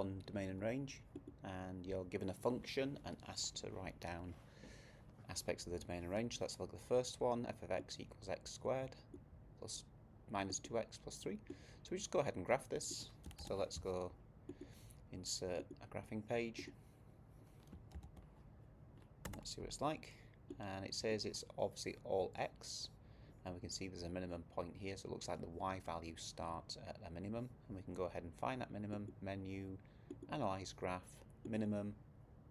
on domain and range, and you're given a function and asked to write down aspects of the domain and range. So let's look at the first one. F of x equals x squared plus minus 2x plus 3. So we just go ahead and graph this. So let's go insert a graphing page. Let's see what it's like. And it says it's obviously all x. And we can see there's a minimum point here, so it looks like the y value starts at a minimum, and we can go ahead and find that minimum, menu, analyze graph, minimum,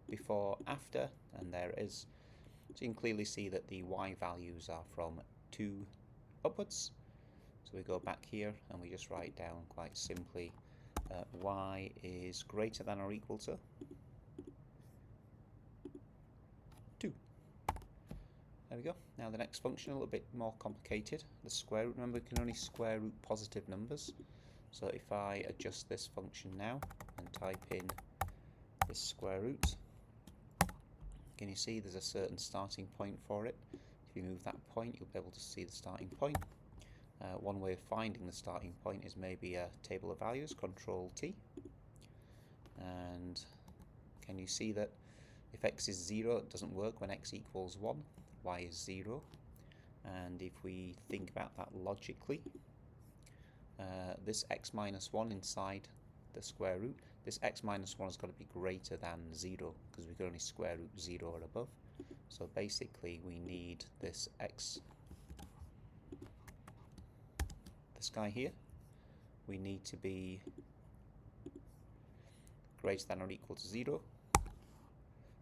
before, after, and there it is. So you can clearly see that the y values are from 2 upwards. So we go back here and we just write down quite simply y is greater than or equal to 2. There we go. Now the next function, a little bit more complicated. The square root. Remember, we can only square root positive numbers. So if I adjust this function now and type in this square root, can you see there's a certain starting point for it? If you move that point, you'll be able to see the starting point. One way of finding the starting point is maybe a table of values, Control T. And can you see that if x is 0, it doesn't work when x equals 1. Y is 0, and if we think about that logically, this x minus 1 inside the square root, this x minus 1 has got to be greater than 0, because we can only square root 0 or above. So basically we need this x, this guy here, we need to be greater than or equal to 0.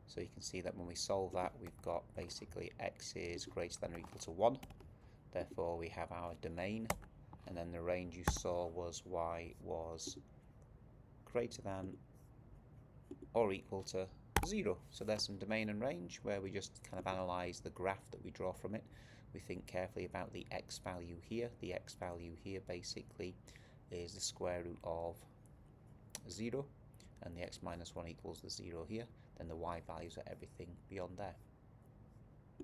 So you can see that when we solve that, we've got basically x is greater than or equal to 1. Therefore we have our domain, and then the range you saw was y was greater than or equal to 0. So there's some domain and range where we just kind of analyze the graph that we draw from it. We think carefully about the x value here. The x value here basically is the square root of 0, and the x minus 1 equals the 0 here. Then the y values are everything beyond there.